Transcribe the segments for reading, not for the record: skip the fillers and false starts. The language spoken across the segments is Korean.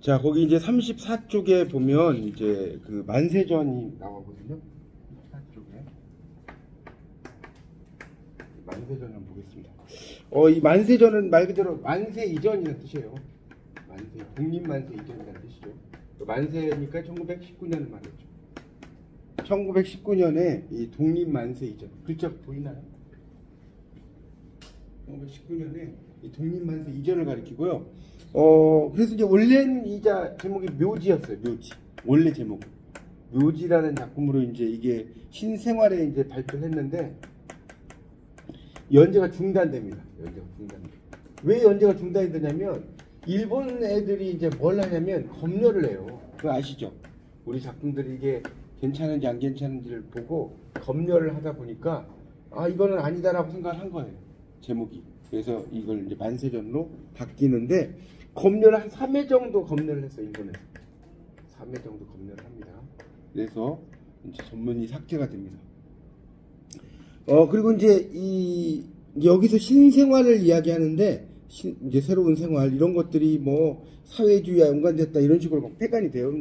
자, 거기 이제 34쪽에 보면 이제 그 만세전이 나오거든요. 34쪽에. 만세전을 한번 보겠습니다. 이 만세전은 말 그대로 만세 이전이라는 뜻이에요. 만세, 독립만세 이전이라는 뜻이죠. 만세니까 1919년을 말했죠. 1919년에 이 독립만세 이전. 글자 보이나요? 1919년에 이 독립만세 이전을 가리키고요. 그래서 이제 원래는 이 제목이 묘지였어요. 묘지. 원래 제목은 묘지라는 작품으로 이제 이게 신생활에 이제 발표를 했는데 연재가 중단됩니다. 연재가 중단돼요. 왜 연재가 중단이 되냐면 일본 애들이 이제 뭘 하냐면 검열을 해요. 그거 아시죠? 우리 작품들이 이게 괜찮은지 안 괜찮은지를 보고 검열을 하다 보니까 이거는 아니다라고 생각을 한 거예요. 제목이. 그래서 이걸 이제 만세전으로 바뀌는데 검열을 한 3회 정도 검열을 했어요. 일본에서 3회 정도 검열을 합니다. 그래서 이제 전문이 삭제가 됩니다. 그리고 이제 여기서 신생활을 이야기하는데 이제 새로운 생활 이런 것들이 뭐 사회주의와 연관됐다 이런 식으로 막 폐간이 돼요.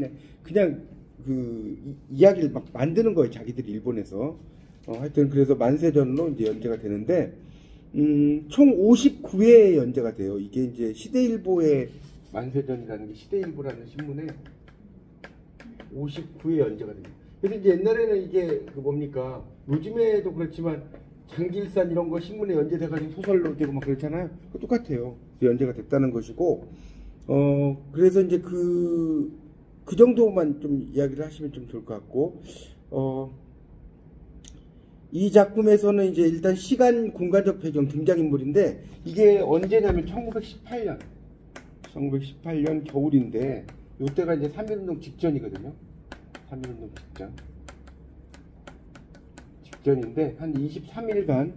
그냥 그 이야기를 막 만드는 거예요. 자기들이 일본에서. 하여튼 그래서 만세전으로 이제 연재가 되는데 총 59회 연재가 돼요. 이게 이제 시대일보의 만세전이라는 게 시대일보라는 신문에 59회 연재가 됩니다. 그래서 이제 옛날에는 이게 그 뭡니까 요즘에도 그렇지만 장길산 이런 거 신문에 연재돼가지고 소설로 되고 막 그렇잖아요. 똑같아요. 연재가 됐다는 것이고 그래서 이제 그 정도만 좀 이야기를 하시면 좀 좋을 것 같고 이 작품에서는 이제 일단 시간 공간적 배경 등장인물인데 이게 언제냐면 1918년 겨울인데 이때가 이제 3.1운동 직전이거든요. 3.1운동 직전인데 한 23일간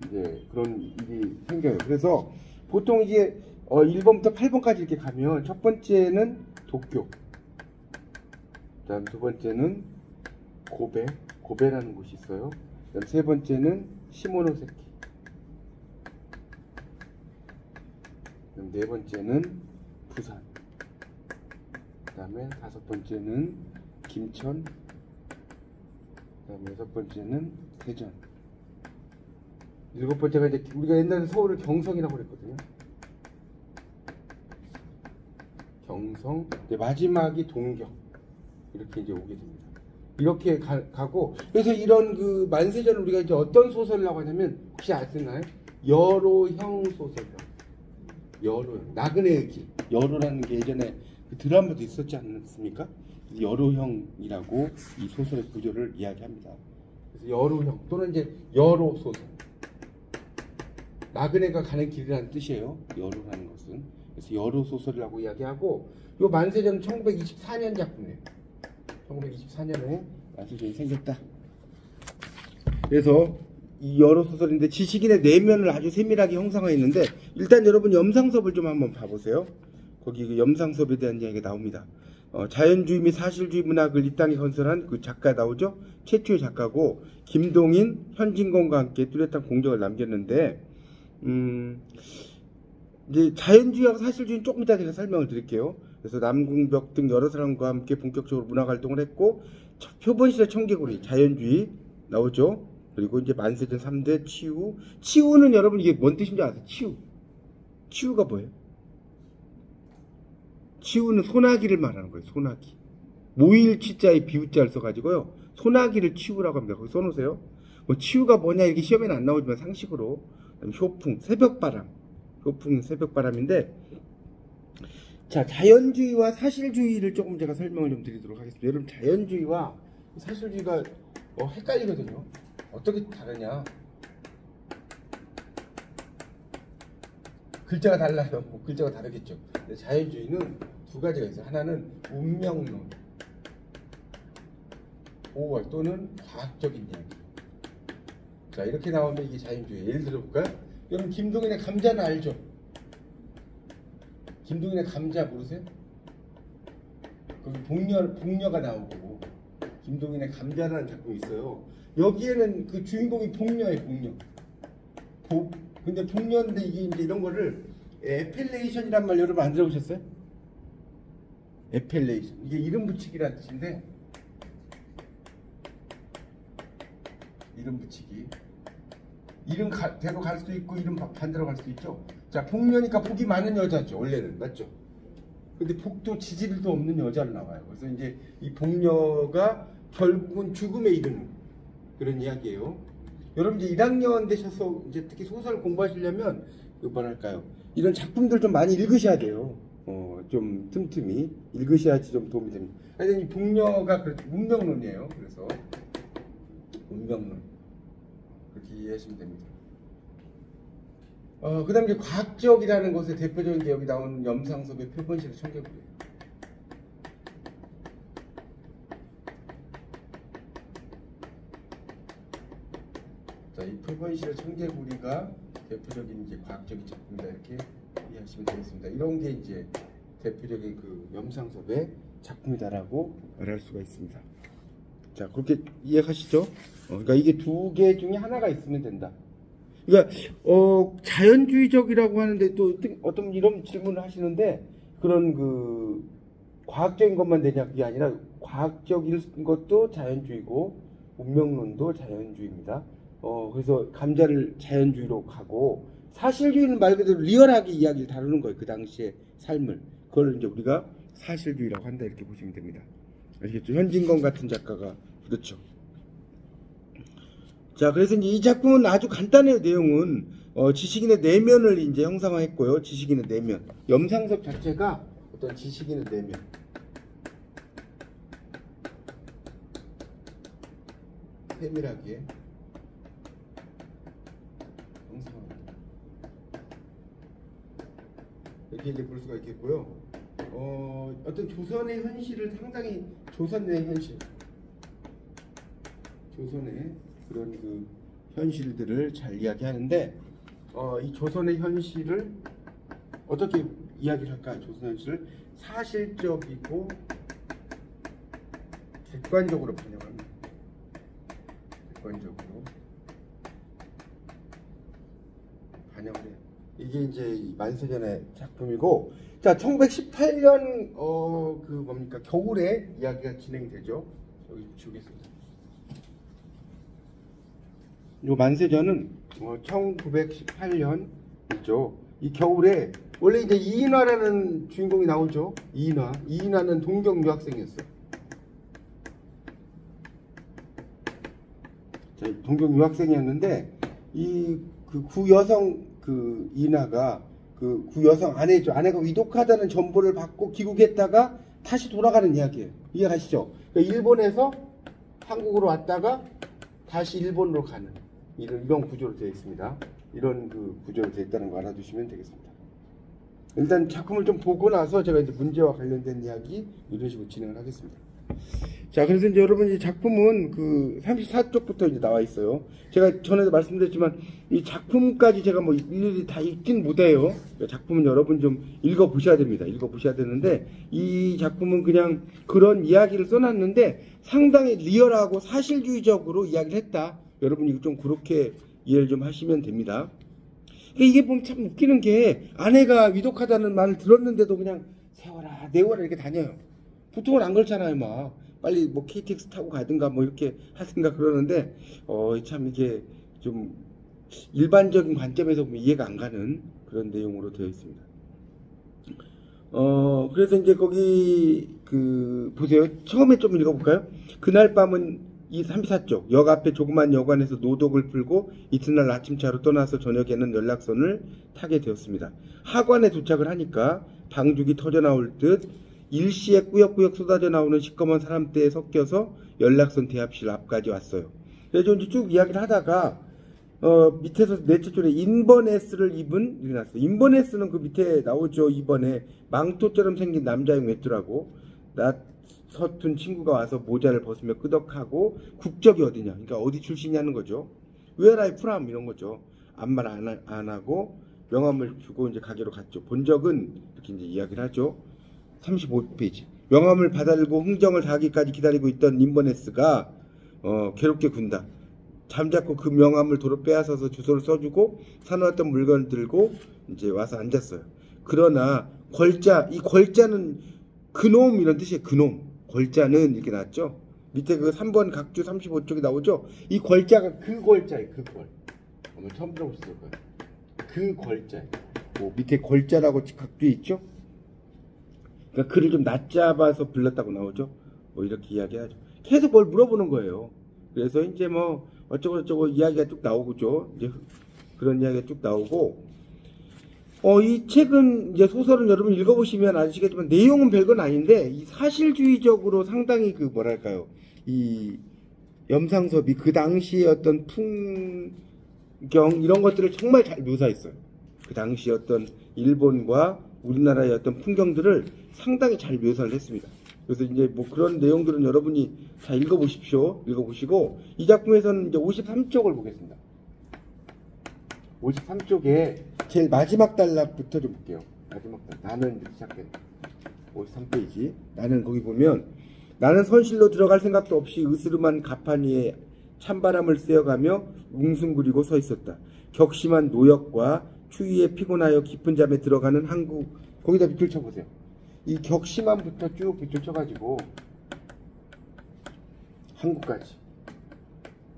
이제 그런 일이 생겨요. 그래서 보통 이제 1번부터 8번까지 이렇게 가면 첫 번째는 도쿄, 그다음 두 번째는 고베라는 곳이 있어요. 그다음 세 번째는 시모노세키, 그다음 네 번째는 부산, 그다음에 다섯 번째는 김천, 그다음에 여섯 번째는 대전, 일곱 번째가 이제 우리가 옛날에 서울을 경성이라고 그랬거든요. 경성, 마지막이 동경 이렇게 이제 오게 됩니다. 이렇게 가고 그래서 이런 그 만세전을 우리가 이제 어떤 소설이라고 하냐면 혹시 아시나요? 여로형 소설이라고. 여로형, 나그네의 길. 여로라는 게 예전에 그 드라마도 있었지 않습니까? 여로형이라고 이 소설의 구조를 이야기합니다. 그래서 여로형 또는 이제 여로 소설. 나그네가 가는 길이라는 뜻이에요. 여로라는 것은. 그래서 여로 소설이라고 이야기하고 이 만세전은 1924년 작품이에요. 1924년에 만세전이 생겼다. 그래서 이 여러 소설인데 지식인의 내면을 아주 세밀하게 형성하고 있는데 일단 여러분 염상섭을 좀 한번 봐보세요. 거기 그 염상섭에 대한 이야기가 나옵니다. 자연주의 및 사실주의 문학을 이 땅에 건설한 그 작가 나오죠. 최초의 작가고 김동인, 현진건과 함께 뚜렷한 공적을 남겼는데 이제 자연주의하고 사실주의는 조금 이따 제가 설명을 드릴게요. 그래서 남궁벽 등 여러 사람과 함께 본격적으로 문화활동을 했고 표본시대 청개구리 자연주의 나오죠. 그리고 이제 만세전 3대 치우. 치우는 여러분 이게 뭔 뜻인지 아세요? 치우가 뭐예요? 치우는 소나기를 말하는 거예요. 소나기. 모일치자에 비우자를 써가지고요. 소나기를 치우라고 합니다. 거기 써놓으세요. 뭐 치우가 뭐냐 이렇게 시험에는 안 나오지만 상식으로. 효풍, 새벽바람. 효풍, 새벽바람인데 자, 자연주의와 사실주의를 조금 제가 설명을 좀 드리도록 하겠습니다. 여러분 자연주의와 사실주의가 헷갈리거든요. 어떻게 다르냐? 글자가 달라요. 뭐 글자가 다르겠죠. 근데 자연주의는 두 가지가 있어요. 하나는 운명론, 5월 또는 과학적인 이야기. 자, 이렇게 나오면 이게 자연주의. 예를 들어볼까요? 여러분 김동인의 감자는 알죠? 김동인의 감자 모르세요? 거기 복녀가 나오고 김동인의 감자라는 작품이 있어요. 여기에는 그 주인공이 복녀예요. 복녀. 근데 복녀인데 이게 이제 이런 거를 에펠레이션이란 말 여러분 안 들어보셨어요? 에펠레이션. 이게 이름 붙이기란 뜻인데, 이름 붙이기. 이름 대로 갈 수도 있고 이름 반대로 갈 수도 있죠. 자, 복녀니까 복이 많은 여자죠. 원래는 맞죠. 근데 복도 지지리도 없는 여자로 나와요. 그래서 이제 이 복녀가 결국은 죽음에 이르는 그런 이야기예요. 여러분 이제 1학년 되셔서 이제 특히 소설 공부하시려면 그 뭐랄까요, 이런 작품들 좀 많이 읽으셔야 돼요. 좀 틈틈이 읽으셔야지 좀 도움이 됩니다. 하여튼 이 복녀가 운명론이에요. 그래서 운명론 그렇게 이해하시면 됩니다. 그 다음에 이제 과학적이라는 것의 대표적인 게 여기 나오는 염상섭의 표본실의 청개구리예요. 자, 이 표본실의 청개구리가 대표적인 이제 과학적인 작품이다 이렇게 이해하시면 되겠습니다. 이런 게 이제 대표적인 그 염상섭의 작품이다라고 말할 수가 있습니다. 자, 그렇게 이해하시죠? 그러니까 이게 두 개 중에 하나가 있으면 된다. 그러니까 자연주의적이라고 하는데 또 어떤 이런 질문을 하시는데, 그런 그 과학적인 것만 되냐, 그게 아니라 과학적인 것도 자연주의고 운명론도 자연주의입니다. 그래서 감자를 자연주의로 가고, 사실주의는 말 그대로 리얼하게 이야기를 다루는 거예요. 그 당시의 삶을. 그걸 이제 우리가 사실주의라고 한다 이렇게 보시면 됩니다. 아시겠죠? 현진건 같은 작가가 그렇죠. 자, 그래서 이제 이 작품은 아주 간단해요. 내용은 지식인의 내면을 이제 형상화했고요. 지식인의 내면. 염상섭 자체가 어떤 지식인의 내면. 세밀하게 형상화합니다. 이렇게 이제 볼 수가 있겠고요. 어떤 조선의 현실을 상당히, 조선의 현실, 조선의 그런 그 현실들을 잘 이야기하는데, 이 조선의 현실을 어떻게 이야기를 할까요? 조선의 현실을 사실적이고 객관적으로 번역합니다. 객관적으로 반영을 해요. 이게 이제 만세전의 작품이고, 자, 1918년 그 뭡니까, 겨울에 이야기가 진행이 되죠. 여기 붙이겠습니다. 요 만세전은 1918년이죠. 이 겨울에 원래 이제 이인화라는 주인공이 나오죠. 이인화는 동경 유학생이었어요. 자, 동경 유학생이었는데 이 그 구여성 그 이인화가 그 구여성 아내죠. 아내가 위독하다는 전보를 받고 귀국했다가 다시 돌아가는 이야기예요. 이해하시죠? 그러니까 일본에서 한국으로 왔다가 다시 일본으로 가는 이런 구조로 되어 있습니다. 이런 그 구조로 되어 있다는 거 알아두시면 되겠습니다. 일단 작품을 좀 보고 나서 제가 이제 문제와 관련된 이야기 이런 식으로 진행을 하겠습니다. 자, 그래서 이제 여러분 이 작품은 그 34쪽부터 이제 나와 있어요. 제가 전에도 말씀드렸지만 이 작품까지 제가 뭐 일일이 다 읽진 못해요. 작품은 여러분 좀 읽어 보셔야 됩니다. 읽어 보셔야 되는데, 이 작품은 그냥 그런 이야기를 써놨는데 상당히 리얼하고 사실주의적으로 이야기를 했다. 여러분 이거 좀 그렇게 이해를 좀 하시면 됩니다. 이게 보면 참 웃기는 게, 아내가 위독하다는 말을 들었는데도 그냥 세워라 내워라 이렇게 다녀요. 보통은 안 그렇잖아요. 막 빨리 뭐 KTX 타고 가든가 뭐 이렇게 하든가 그러는데, 참 이게 좀 일반적인 관점에서 보면 이해가 안 가는 그런 내용으로 되어 있습니다. 그래서 이제 거기 그 보세요. 처음에 좀 읽어볼까요? 그날 밤은 이 34쪽 역 앞에 조그만 여관에서 노독을 풀고 이튿날 아침차로 떠나서 저녁에는 연락선을 타게 되었습니다. 하관에 도착을 하니까 방죽이 터져 나올 듯 일시에 꾸역꾸역 쏟아져 나오는 시꺼먼 사람대에 섞여서 연락선 대합실 앞까지 왔어요. 그래서 이제 쭉 이야기를 하다가 밑에서 넷째 줄에 인버네스를 입은 이렇게 나왔어요. 인버네스는 그 밑에 나오죠. 이번에 망토처럼 생긴 남자용 외투라고. 서툰 친구가 와서 모자를 벗으며 끄덕하고 국적이 어디냐, 그러니까 어디 출신이냐는 거죠. Where are you from 이런 거죠. 아무 말 안 하고 명함을 주고 이제 가게로 갔죠. 본 적은 이렇게 이제 이야기를 하죠. 35페이지. 명함을 받아들고 흥정을 다하기까지 기다리고 있던 인버네스가 괴롭게 군다. 잠자코 그 명함을 도로 빼앗아서 주소를 써주고 사놓았던 물건을 들고 이제 와서 앉았어요. 그러나 이 걸자는 그놈 이런 뜻이에요. 그놈. 골자는 이렇게 나왔죠. 밑에 그 3번 각주 35쪽에 나오죠. 이 골자가 그 골자예요. 그 골. 오늘 처음 들어보셨을 거예요. 그 골자예요. 뭐 밑에 골자라고 각주 있죠. 그러니까 글을 좀 낮잡아서 불렀다고 나오죠. 뭐 이렇게 이야기하죠. 계속 뭘 물어보는 거예요. 그래서 이제 뭐 어쩌고 저쩌고 이야기가 쭉 나오죠. 이제 그런 이야기가 쭉 나오고, 이 책은 이제 소설은 여러분 읽어보시면 아시겠지만 내용은 별건 아닌데 이 사실주의적으로 상당히 그 뭐랄까요, 이 염상섭이 그 당시의 어떤 풍경 이런 것들을 정말 잘 묘사했어요. 그 당시 어떤 일본과 우리나라의 어떤 풍경들을 상당히 잘 묘사를 했습니다. 그래서 이제 뭐 그런 내용들은 여러분이 다 읽어보십시오. 읽어보시고 이 작품에서는 이제 53쪽을 보겠습니다. 53쪽에 제일 마지막 단락부터 좀 볼게요. 마지막 단락. 나는 이렇게 시작된 53페이지. 나는 거기 보면 나는 선실로 들어갈 생각도 없이 으스름한 가판 위에 찬바람을 쐬어가며 웅숭구리고 서 있었다. 격심한 노역과 추위에 피곤하여 깊은 잠에 들어가는 한국. 거기다 밑줄 쳐보세요. 이 격심한부터 쭉 밑줄 쳐가지고 한국까지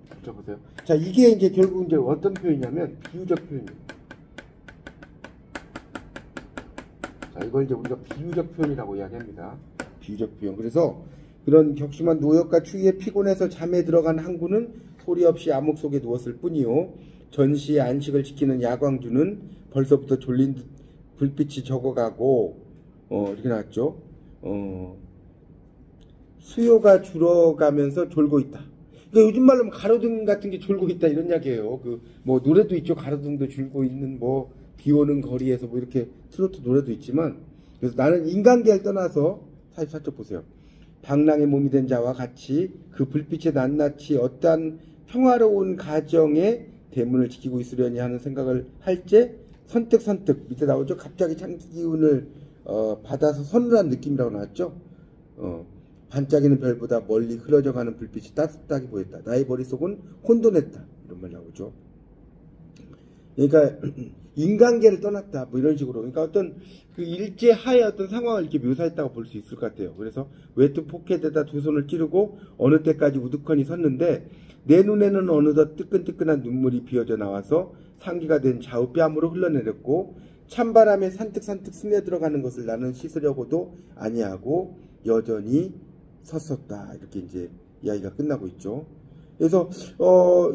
붙여보세요. 자, 이게 이제 결국 이제 어떤 표현이냐면 비유적 표현이에요. 자, 이걸 이제 우리가 비유적 표현이라고 이야기합니다. 비유적 표현. 그래서 그런 격심한 노역과 추위에 피곤해서 잠에 들어간 항구는 소리 없이 암흑 속에 누웠을 뿐이요. 전시의 안식을 지키는 야광주는 벌써부터 졸린 듯 불빛이 적어가고 이렇게 나왔죠. 수요가 줄어가면서 졸고 있다. 그러니까 요즘 말로 가로등 같은 게 졸고 있다 이런 이야기예요. 그 뭐 노래도 있죠. 가로등도 줄고 있는 뭐 비오는 거리에서 뭐 이렇게 트로트 노래도 있지만, 그래서 나는 인간계를 떠나서 44쪽 보세요. 방랑의 몸이 된 자와 같이 그 불빛의 낱낱이 어떠한 평화로운 가정의 대문을 지키고 있으려니 하는 생각을 할 때 선뜻 밑에 나오죠. 갑자기 창기 기운을 받아서 서늘한 느낌이라고 나왔죠. 반짝이는 별보다 멀리 흐려져가는 불빛이 따뜻하게 보였다. 나의 머릿속은 혼돈했다. 이런 말 나오죠. 그러니까 인간계를 떠났다. 뭐 이런 식으로. 그러니까 어떤 그 일제하의 어떤 상황을 이렇게 묘사했다고 볼 수 있을 것 같아요. 그래서 외투 포켓에다 두 손을 찌르고 어느 때까지 우두커니 섰는데 내 눈에는 어느덧 뜨끈뜨끈한 눈물이 비어져 나와서 상기가 된 좌우 뺨으로 흘러내렸고 찬바람에 산뜩산뜩 스며들어가는 것을 나는 씻으려고도 아니하고 여전히 섰었다. 이렇게 이제 이야기가 끝나고 있죠. 그래서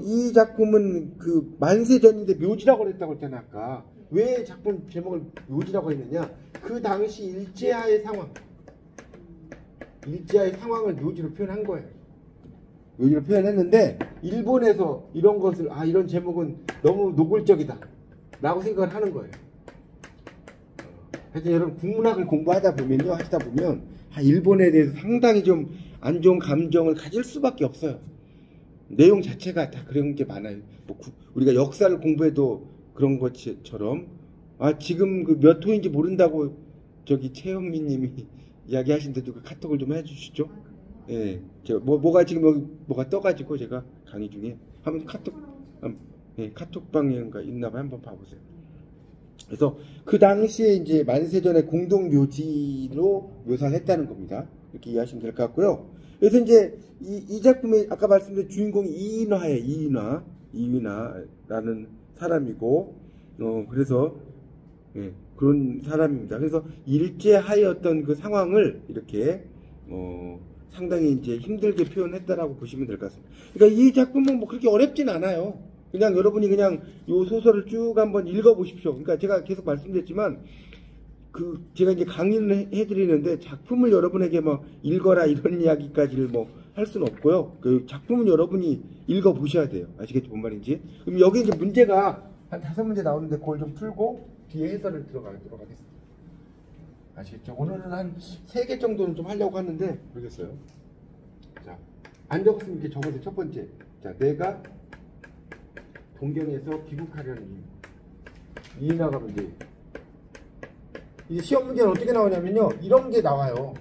이 작품은 그 만세전인데 묘지라고 그랬다고 했잖아 아까. 왜 작품 제목을 묘지라고 했느냐? 그 당시 일제하의 상황을 묘지로 표현한 거예요. 묘지로 표현했는데 일본에서 이런 것을 이런 제목은 너무 노골적이다 라고 생각을 하는 거예요. 하여튼 여러분 국문학을 하시다 보면 일본에 대해서 상당히 좀 안 좋은 감정을 가질 수밖에 없어요. 내용 자체가 다 그런 게 많아요. 뭐 우리가 역사를 공부해도 그런 것처럼 지금 그 몇 호인지 모른다고 저기 최현미 님이 이야기하신데도 그 카톡을 좀 해주시죠. 예, 제가 뭐가 지금 뭐가 떠가지고 제가 강의 중에 한번 카톡방인가 있나봐 한번 봐보세요. 그래서 그 당시에 이제 만세전의 공동 묘지로 묘사를 했다는 겁니다. 이렇게 이해하시면 될 것 같고요. 그래서 이제 이 작품의 아까 말씀드린 주인공이 이인화라는 사람이고, 그래서 그런 사람입니다. 그래서 일제하의 어떤 그 상황을 이렇게 상당히 이제 힘들게 표현했다라고 보시면 될 것 같습니다. 그러니까 이 작품은 뭐 그렇게 어렵진 않아요. 그냥 여러분이 그냥 요 소설을 쭉 한번 읽어보십시오. 그러니까 제가 계속 말씀드렸지만 제가 이제 강의를 해드리는데 작품을 여러분에게 뭐 읽어라 이런 이야기까지를 뭐 할 수는 없고요. 그 작품은 여러분이 읽어보셔야 돼요. 아시겠죠? 뭔 말인지? 그럼 여기 이제 문제가 한 5문제 나오는데 그걸 좀 풀고 뒤에 해설을 들어가도록 하겠습니다. 아시겠죠? 오늘은 한 3개 정도는 좀 하려고 하는데 모르겠어요. 자, 안 적었으면 이렇게 적어서 첫 번째. 자, 내가 동경에서 귀국하려는 이유. 이인화가 문제. 이 시험 문제는 어떻게 나오냐면요. 이런 게 나와요.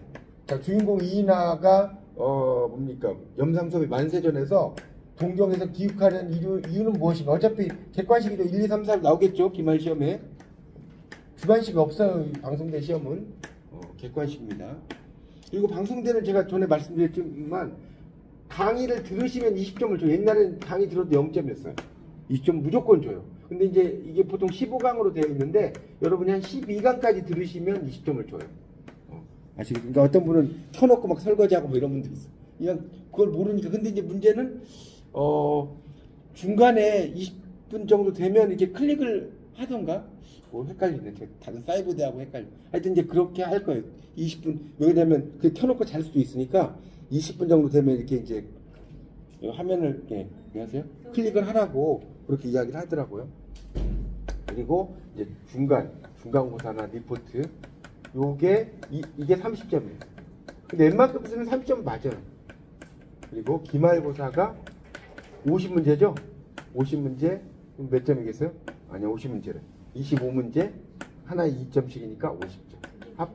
자, 주인공 이인화가 뭡니까? 염상섭이 만세전에서 동경에서 귀국하려는 이유는 무엇인가? 어차피 객관식이죠. 1, 2, 3, 4 나오겠죠. 기말 시험에. 주관식이 없어요. 이 방송대 시험은. 객관식입니다. 그리고 방송대는 제가 전에 말씀드렸지만 강의를 들으시면 20점을 줘요. 옛날에는 강의 들어도 0점이었어요. 20점 무조건 줘요. 근데 이제 이게 보통 15강으로 되어 있는데 여러분이 한 12강까지 들으시면 20점을 줘요. 아시겠죠? 그러니까 어떤 분은 켜놓고 막 설거지하고 뭐 이런 분도 있어. 그냥 그걸 모르니까. 근데 이제 문제는 중간에 20분 정도 되면 이렇게 클릭을 하던가 뭐 헷갈리네. 다른 사이버대하고 헷갈려. 하여튼 이제 그렇게 할 거예요. 20분 여기 되면 그 켜놓고 잘 수도 있으니까 20분 정도 되면 이렇게 이제 화면을 안녕하세요. 클릭을 하라고 그렇게 이야기를 하더라고요. 그리고 이제 중간고사나 리포트 이게 30점이에요. 근데 웬만큼은 30점 맞아요. 그리고 기말고사가 50문제죠? 50문제 몇 점이겠어요? 아니요, 50문제래. 25문제 하나에 2점씩이니까 50점.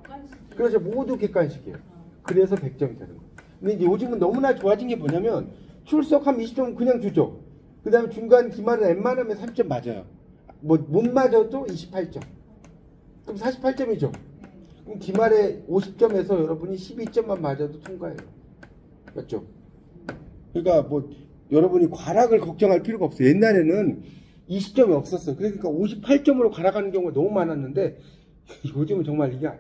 그래서 모두 객관식이에요. 그래서 100점이 되는 거예요. 근데 이제 요즘은 너무나 좋아진 게 뭐냐면 출석하면 20점 그냥 주죠. 그 다음에 중간 기말은 웬만하면 3점 맞아요. 뭐 못 맞아도 28점. 그럼 48점이죠. 그럼 기말에 50점에서 여러분이 12점만 맞아도 통과해요. 맞죠? 그러니까 뭐 여러분이 과락을 걱정할 필요가 없어요. 옛날에는 20점이 없었어요. 그러니까 58점으로 과락하는 경우가 너무 많았는데 요즘은 정말 이게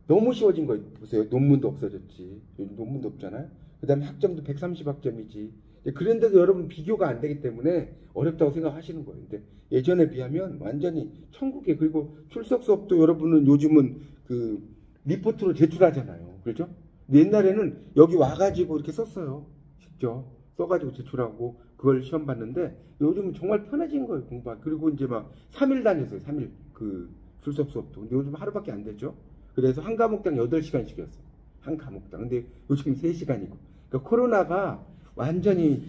너무 쉬워진 거 보세요. 논문도 없어졌지. 요즘 논문도 없잖아요. 그 다음에 학점도 130학점이지. 그런데도 여러분 비교가 안 되기 때문에 어렵다고 생각하시는 거예요. 근데 예전에 비하면 완전히 천국이에요. 그리고 출석 수업도 여러분은 요즘은 그 리포트로 제출하잖아요. 그렇죠? 옛날에는 여기 와가지고 이렇게 썼어요. 직접 써가지고 제출하고 그걸 시험 봤는데 요즘은 정말 편해진 거예요. 공부하기. 그리고 이제 막 3일 다녔어요. 3일 그 출석 수업도. 근데 요즘 하루밖에 안 되죠. 그래서 한 과목당 8시간씩이었어요. 한 과목당. 근데 요즘 3시간이고. 그러니까 코로나가 완전히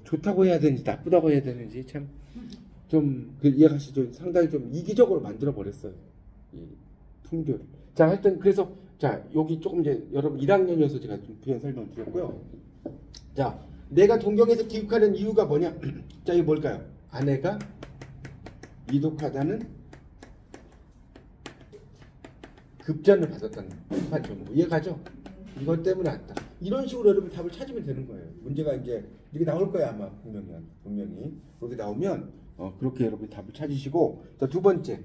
좋다고 해야 되는지 나쁘다고 해야 되는지 참 좀 이해가시죠? 상당히 좀 이기적으로 만들어 버렸어요. 이 풍조를. 자, 하여튼 그래서 자 여기 조금 이제 여러분 1학년이어서 제가 좀 부연 설명을 드렸고요. 자, 내가 동경에서 기국하는 이유가 뭐냐? 자, 이거 뭘까요? 아내가 이독하다는 급전을 받았다는 판정으로 이해가죠? 이것 때문에 왔다. 이런 식으로 여러분 답을 찾으면 되는 거예요. 문제가 이제 이렇게 나올 거야 아마 분명히 그렇게 나오면 그렇게 여러분이 답을 찾으시고 자, 두 번째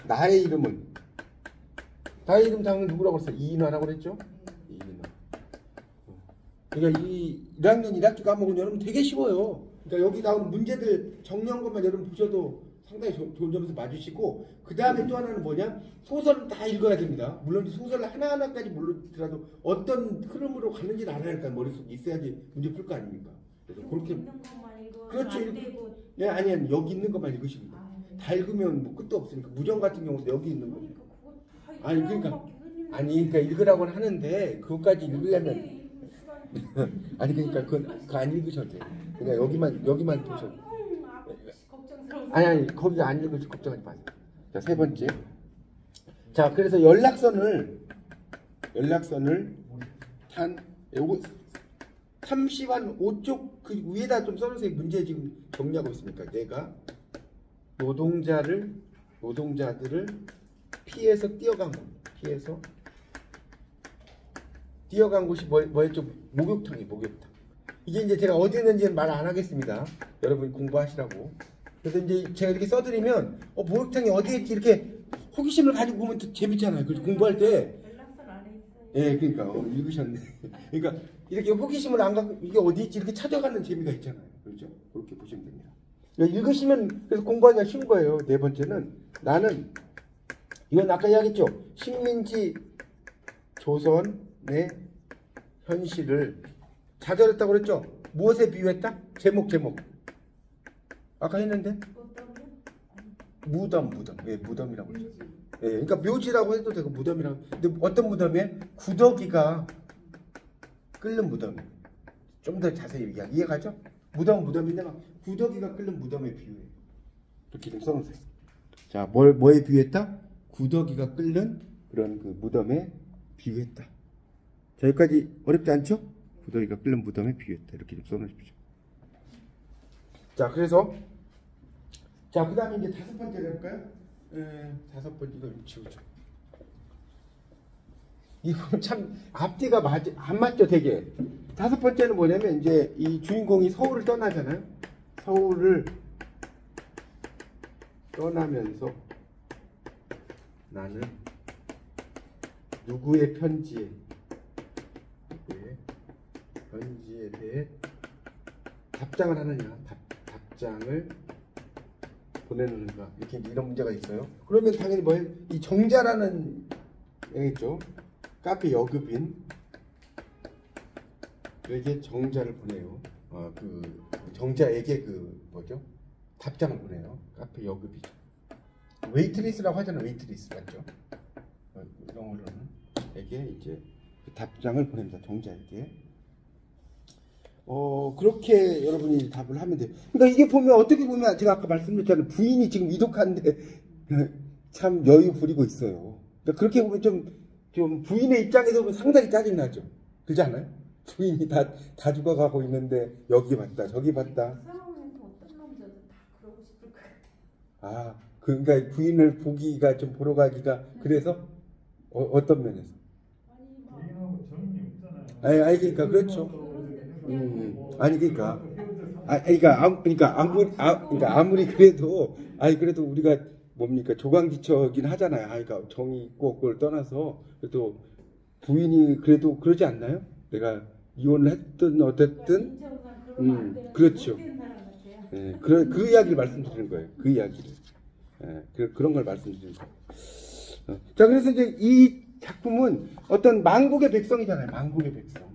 나의 이름은 나의 이름 당연히 누구라고 했어요? 이인화라고 그랬죠? 이인화. 그러니까 이 1학년 1학기 과목은 여러분 되게 쉬워요. 그러니까 여기 나오는 문제들 정리한 것만 여러분 보셔도 상당히 좋은 점에서 맞으시고 그 다음에 또 하나는 뭐냐? 소설을 다 읽어야 됩니다. 물론 소설 하나하나까지 모르더라도 어떤 흐름으로 가는지를 알아야 할까 머릿속에 있어야지 문제 풀 거 아닙니까? 그래서 그렇게 그렇죠. 네, 아니 여기 있는 것만 읽으시면 돼요. 다 읽으면 뭐 끝도 없으니까 무정 같은 경우도 여기 있는 거. 그러니까 읽으라고는 하는데 그것까지 읽으려면 그러니까 그거 안 읽으셔도 돼요. 그냥 여기만 보셔도 돼요. 아니 거기 안 읽을지 걱정하지 마세요. 자, 세 번째. 자, 그래서 연락선을 탄 30한 5쪽 그 위에다 좀 써주세요. 문제 지금 정리하고 있으니까 내가 노동자들을 피해서 뛰어간 곳이 뭐였죠? 목욕탕이에요. 목욕탕. 이게 이제 제가 어디 있는지는 말 안 하겠습니다. 여러분이 공부하시라고. 그래서 이제 제가 이렇게 써드리면 목욕탕이 어디에 있지 이렇게 호기심을 가지고 보면 또 재밌잖아요. 그래서 공부할 때 연락선 안에 있어요. 예, 그러니까 읽으셨네. 그러니까 이렇게 호기심을 안 갖고 이게 어디 있지 이렇게 찾아가는 재미가 있잖아요. 그렇죠? 그렇게 보시면 됩니다. 읽으시면 그래서 공부하기가 쉬운 거예요. 네 번째는 나는 이건 아까 이야기했죠. 식민지 조선의 현실을 좌절했다고 그랬죠. 무엇에 비유했다? 제목. 아까 했는데 무덤. 예, 무덤이라고 했죠. 예, 그러니까 묘지라고 해도 되고 무덤이라고. 근데 어떤 무덤에 구더기가 끓는 무덤. 좀 더 자세히 이해가죠? 무덤인데 막 구더기가 끓는 무덤에 비유해. 이렇게 좀 써놓으세요. 자, 뭐에 비유했다? 구더기가 끓는 그런 그 무덤에 비유했다. 자, 여기까지 어렵지 않죠? 구더기가 끓는 무덤에 비유했다. 이렇게 좀 써놓으십시오. 자, 그래서 자, 그 다음에 이제 5번째로 해볼까요? 5번째 이거 지우죠. 이거 참 앞뒤가 안 맞죠, 되게. 다섯 번째는 뭐냐면 이제 이 주인공이 서울을 떠나잖아요. 서울을 떠나면서 나는 누구의 편지에 대해 답장을 하느냐, 답장을 보내는가, 이렇게 이런 문제가 있어요. 그러면 당연히 뭐예요? 이 정자라는 있죠. 카페 여급인에게 정자를 보내요. 그 정자에게 그 뭐죠? 답장을 보내요. 카페 여급이죠. 웨이트리스라고 하잖아요. 웨이트리스 맞죠? 영어로는 에게 이제 그 답장을 보냅니다. 정자에게. 그렇게 여러분이 답을 하면 돼요. 그러니까 이게 보면 어떻게 보면 제가 아까 말씀드렸잖아요. 부인이 지금 이독한데 참 여유 부리고 있어요. 그러니까 그렇게 보면 좀 부인의 입장에서 보면 상당히 짜증나죠. 그렇지 않아요? 부인이 다 죽어가고 있는데 여기 봤다 저기 봤다. 그 상황에서 어떤 남자도 다 그러고 싶을 거예요. 그러니까 부인을 보기가 좀 보러 가기가 그래서 어떤 면에서? 부인하고 정이 없잖아요. 아니 그러니까 그렇죠. 아니 그러니까 아무리 그래도 그래도 우리가 뭡니까 조강지처긴 하잖아요. 그러니까 정이 있고 그걸 떠나서 그래도 부인이 그래도 그러지 않나요? 내가 이혼을 했든 어쨌든 그렇죠. 예, 그 이야기를 말씀드리는 거예요. 그 이야기를. 그런 걸 말씀드리는 거예요. 자, 그래서 이제 이 작품은 어떤 망국의 백성이잖아요. 망국의 백성.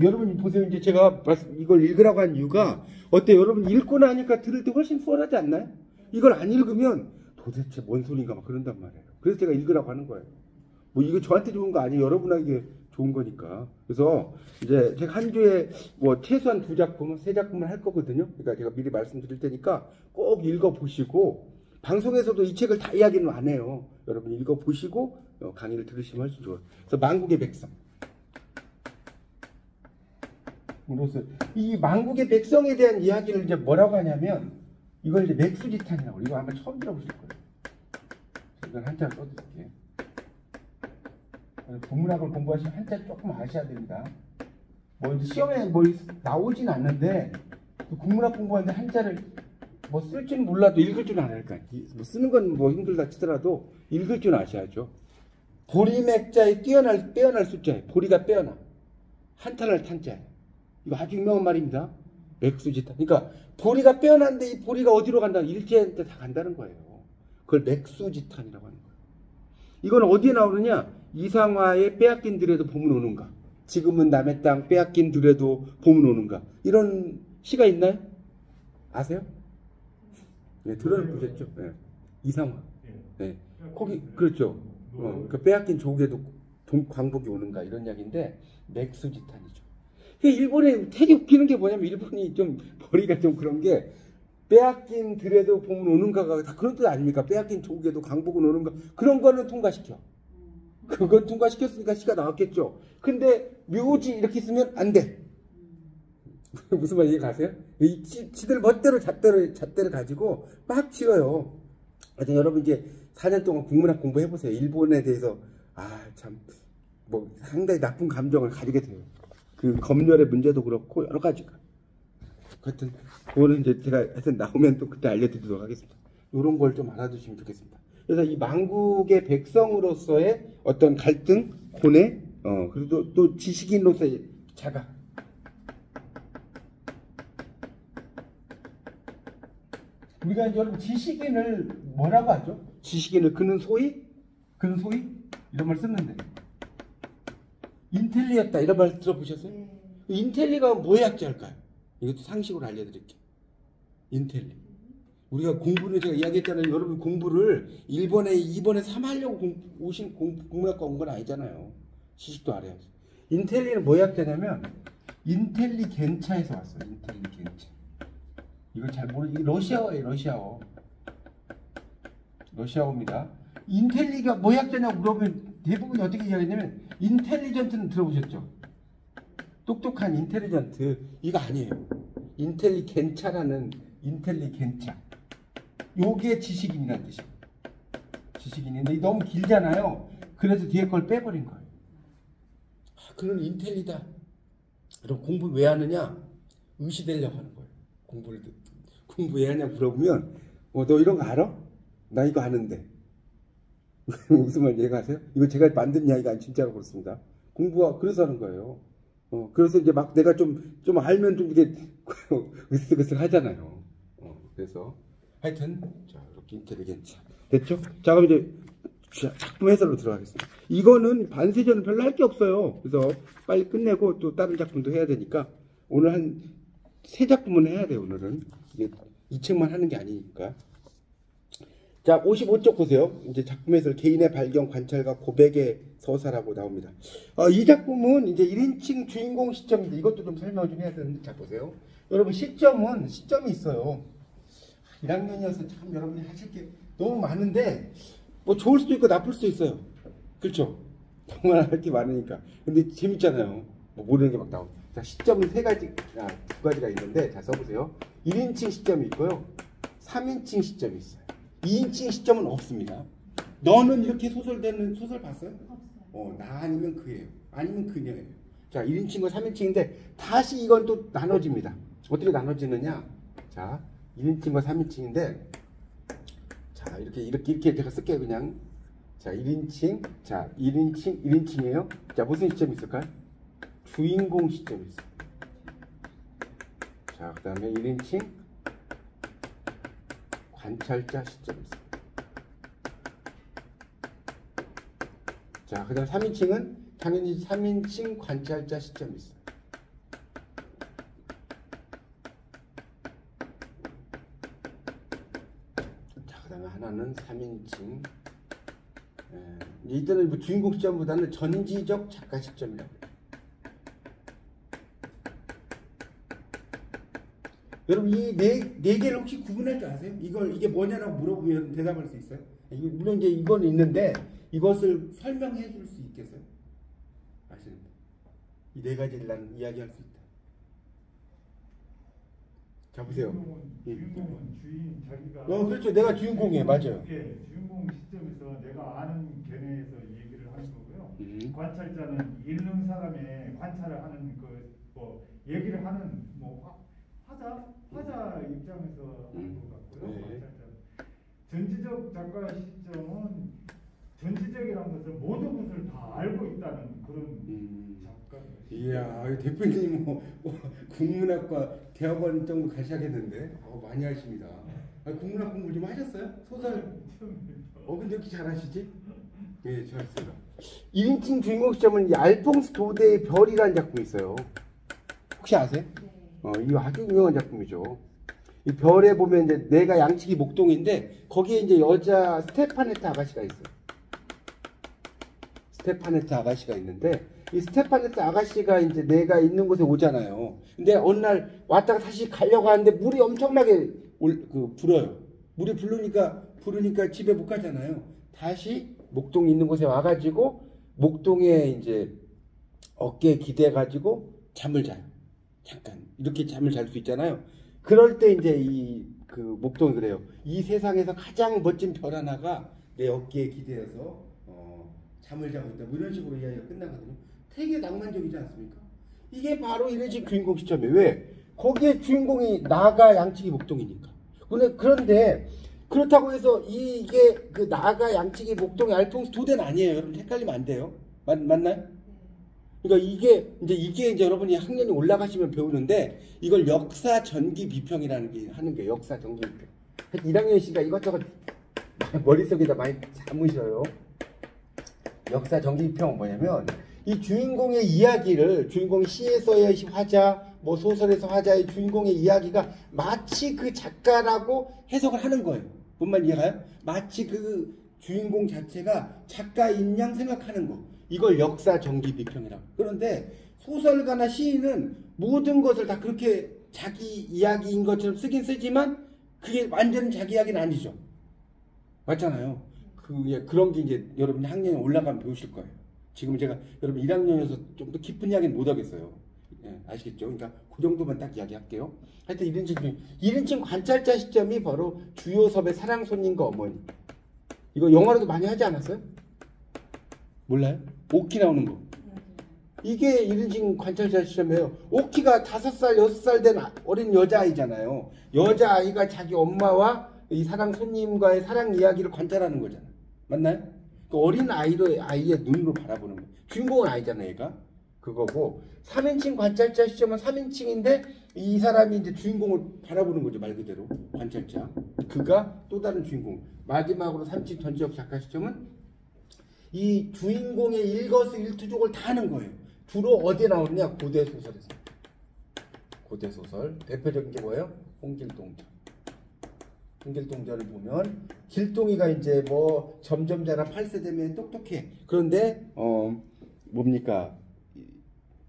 여러분 보세요. 이제 제가 이걸 읽으라고 한 이유가 어때요? 여러분 읽고 나니까 들을 때 훨씬 수월하지 않나요? 이걸 안 읽으면 도대체 뭔 소린가 막 그런단 말이에요. 그래서 제가 읽으라고 하는 거예요. 뭐 이거 저한테 좋은 거 아니에요. 여러분에게 좋은 거니까. 그래서 이제 제가 한 주에 뭐 최소한 2작품, 3작품을 할 거거든요. 그러니까 제가 미리 말씀드릴 테니까 꼭 읽어보시고 방송에서도 이 책을 다 이야기는 안 해요. 여러분 읽어보시고 강의를 들으시면 훨씬 좋아요. 그래서 망국의 백성. 이 망국의 백성에 대한 이야기를 이제 뭐라고 하냐면 이걸 이제 맥수지탄이라고. 이거 아마 처음 들어보실 거예요. 이건 한자를 써드릴게요. 국문학을 공부하시면 한자 조금 아셔야 됩니다. 뭐 시험에 뭐 나오진 않는데 국문학 공부하는데 한자를 뭐 쓸 줄은 몰라도 읽을 줄은 알아야 할까. 뭐 쓰는 건 뭐 힘들다 치더라도 읽을 줄은 아셔야죠. 보리맥자에 빼어날 숫자에 보리가 빼어나 한탄할 탄자에. 이거 아주 유명한 말입니다. 맥수지탄. 그러니까 보리가 빼어난데 이 보리가 어디로 간다? 일제한테 다 간다는 거예요. 그걸 맥수지탄이라고 하는 거예요. 이건 어디에 나오느냐? 이상화의 빼앗긴 들에도 봄은 오는가? 지금은 남의 땅 빼앗긴 들에도 봄은 오는가? 이런 시가 있나요? 아세요? 네, 들어보셨죠? 네. 이상화. 네. 거기 그렇죠. 그 빼앗긴 조국에도 광복이 오는가 이런 이야기인데 맥수지탄이죠. 일본에 되게 웃기는 게 뭐냐면 일본이 좀 머리가 좀 그런 게 빼앗긴 들에도 봄은 오는가가 다 그런 뜻 아닙니까? 빼앗긴 조국에도 광복은 오는가 그런 거는 통과시켜. 그건 통과시켰으니까 시가 나왔겠죠. 근데 묘지 이렇게 쓰면 안 돼. 무슨 말 이해 가세요? 지들 멋대로 잣대를 가지고 막 지어요. 하여튼 여러분 이제 4년 동안 국문학 공부해보세요. 일본에 대해서 참 뭐 상당히 나쁜 감정을 가지게 돼요. 그 검열의 문제도 그렇고 여러 가지가. 하여튼 그거는 이제 제가 하여튼 나오면 또 그때 알려드리도록 하겠습니다. 이런 걸 좀 알아두시면 좋겠습니다. 그래서 이 망국의 백성으로서의 어떤 갈등, 고뇌, 그리고 또 지식인으로서의 자각. 우리가 이제 여러분 지식인을 뭐라고 하죠? 지식인을 그는 소위 이런 말 쓰는데 인텔리였다 이런 말 들어보셨어요? 인텔리가 뭐의 약자일까요? 이것도 상식으로 알려드릴게요. 인텔리. 우리가 공부를 제가 이야기했잖아요. 여러분 공부를 1번에 2번에 3 하려고 국문학과 온 건 아니잖아요. 지식도 알아야지. 인텔리는 뭐의 약자냐면 인텔리겐차에서 왔어요. 인텔리겐차. 이걸 잘 모르지. 러시아어예요. 러시아어입니다. 인텔리가 뭐 약자냐고 물어보면 대부분 어떻게 이야기하냐면 인텔리전트는 들어보셨죠? 똑똑한 인텔리전트. 이거 아니에요. 인텔리겐차라는 인텔리겐차. 요게 지식인이라는 뜻이에요. 지식인인데 너무 길잖아요. 그래서 뒤에 걸 빼버린 거예요. 그는 인텔리다. 그럼 공부 왜 하느냐? 의시되려고 하는 거예요. 공부 왜 하냐 물어보면 너 이런 거 알아? 나 이거 아는데. 무슨 말인지 이해가세요? 이거 제가 만든 이야기가 아니 진짜로 그렇습니다. 공부가 그래서 하는 거예요. 그래서 이제 막 내가 좀 알면 좀 이게 으쓱으쓱 하잖아요. 그래서 하여튼 자 이렇게 인텔리겐트 됐죠? 자 그럼 이제 작품 해설로 들어가겠습니다. 이거는 반세전은 별로 할 게 없어요. 그래서 빨리 끝내고 또 다른 작품도 해야 되니까 오늘 한 3작품은 해야 돼요. 오늘은 이게 2책만 하는 게 아니니까. 자 55쪽 보세요. 이제 작품 해설 개인의 발견 관찰과 고백의 서사라고 나옵니다. 이 작품은 이제 1인칭 주인공 시점인데 이것도 좀 설명 좀 해야 되는데 자 보세요. 여러분 시점이 있어요. 1학년이어서 참 여러분이 하실 게 너무 많은데 뭐 좋을 수도 있고 나쁠 수도 있어요. 그렇죠? 정말 할 게 많으니까. 근데 재밌잖아요. 뭐 모르는 게 막 나오고. 자, 시점은 2가지가 있는데 자 써보세요. 1인칭 시점이 있고요. 3인칭 시점이 있어요. 2인칭 시점은 없습니다. 너는 이렇게 소설 봤어요? 없어요. 나 아니면 그예요. 아니면 그녀예요. 자, 1인칭과 3인칭인데 다시 이건 또 나눠집니다. 어떻게 나눠지느냐? 자, 1인칭과 3인칭인데 자, 이렇게 제가 쓸게요, 그냥. 자, 1인칭. 자, 1인칭이에요. 자, 무슨 시점이 있을까요? 주인공 시점이 있어요. 자, 그 다음에 1인칭 관찰자 시점이 있어요. 자, 그 다음 3인칭은 당연히 3인칭 관찰자 시점이 있어요. 자, 그 다음에 하나는 3인칭. 이때는 뭐 주인공 시점보다는 전지적 작가 시점이라고 해요. 여러분 이 네 개를 혹시 구분할 줄 아세요? 이게 뭐냐라고 물어보면 대답할 수 있어요? 물론 이제 이건 있는데 이것을 설명해 줄 수 있겠어요? 아시는데 이 4가지를 난 이야기할 수 있다. 자 보세요. 주인공은 주인 자기가. 그렇죠. 내가 주인공이에요. 맞아요. 예, 주인공 시점에서 내가 아는 견해에서 얘기를 하는 거고요. 관찰자는 읽는 사람의 관찰을 하는 뭐 얘기를 하는 뭐 화자 입장에서 하는 것 같고요. 네. 관찰자는 전지적 작가 시점은 전지적이라는 것을 모든 것을 다 알고 있다는 그런 작가. 이야, 대표님 국문학과 대학원 정도 가셔야겠는데 많이 하십니다. 국문학 공부 좀 하셨어요? 소설? 근데 이렇게 잘하시지? 예, 잘했습니다. 1인칭 주인공 시점은 알퐁스 도데의 별이라는 작품이 있어요. 혹시 아세요? 네. 이거 아주 유명한 작품이죠. 이 별에 보면 이제 내가 양치기 목동인데 거기에 이제 여자 스테파네트 아가씨가 있어요. 스테파네트 아가씨가 있는데 이 스테파네트 아가씨가 이제 내가 있는 곳에 오잖아요. 근데 어느 날 왔다가 다시 가려고 하는데 물이 엄청나게 불어요. 물이 부르니까 집에 못 가잖아요. 다시 목동이 있는 곳에 와가지고 목동에 이제 어깨에 기대가지고 잠을 자요. 잠깐 이렇게 잠을 잘 수 있잖아요. 그럴 때 이제 목동이 그래요. 이 세상에서 가장 멋진 별 하나가 내 어깨에 기대어서 잠을 자고 있다. 뭐 이런 식으로 이야기가 끝나거든요. 되게 낭만적이지 않습니까? 이게 바로 이래식 주인공 시점이에요. 왜? 거기에 주인공이 나가 양치기 목동이니까. 그런데 그렇다고 해서 이게 그 나가 양치기 목동의 알퐁스 도대는 아니에요. 여러분 헷갈리면 안 돼요. 맞나요? 그러니까 이게 이제 여러분이 학년이 올라가시면 배우는데 이걸 역사 전기 비평이라는 게 하는 게 역사 전기 비평. 1학년이니까 이것저것 머릿속에다 많이 담으셔요. 역사 전기 비평은 뭐냐면 이 주인공의 이야기를 주인공이 시에서의 화자, 뭐 소설에서 화자의 주인공의 이야기가 마치 그 작가라고 해석을 하는 거예요. 뭔 말 이해가요? 마치 그 주인공 자체가 작가인 양 생각하는 거. 이걸 역사 전기 비평이라고. 그런데 소설가나 시인은 모든 것을 다 그렇게 자기 이야기인 것처럼 쓰긴 쓰지만 그게 완전히 자기 이야기는 아니죠. 맞잖아요. 그런 게 이제 여러분이 학년이 올라가면 배우실 거예요. 지금 제가 여러분 1학년에서 좀 더 깊은 이야기는 못 하겠어요. 예, 아시겠죠? 그러니까 그 정도만 딱 이야기할게요. 하여튼 1인칭 관찰자 시점이 바로 주요섭의 사랑 손님과 어머니. 이거 영화로도 많이 하지 않았어요? 몰라요? 오키 나오는 거. 이게 1인칭 관찰자 시점이에요. 오키가 5살, 6살 된 어린 여자아이잖아요. 여자아이가 자기 엄마와 이 사랑 손님과의 사랑 이야기를 관찰하는 거잖아요. 맞나요? 그 어린 아이의 눈으로 바라보는 거예요. 주인공은 아이잖아요, 얘가. 그거고, 3인칭 관찰자 시점은 3인칭인데, 이 사람이 이제 주인공을 바라보는 거죠, 말 그대로. 관찰자. 그가 또 다른 주인공. 마지막으로 3인칭 전지적 작가 시점은 이 주인공의 일거수일투족을 다 하는 거예요. 주로 어디에 나오느냐? 고대소설에서. 고대소설. 대표적인 게 뭐예요? 홍길동전. 홍길동전을 보면 길동이가 이제 뭐 점점 자라 8세 되면 똑똑해. 그런데 뭡니까?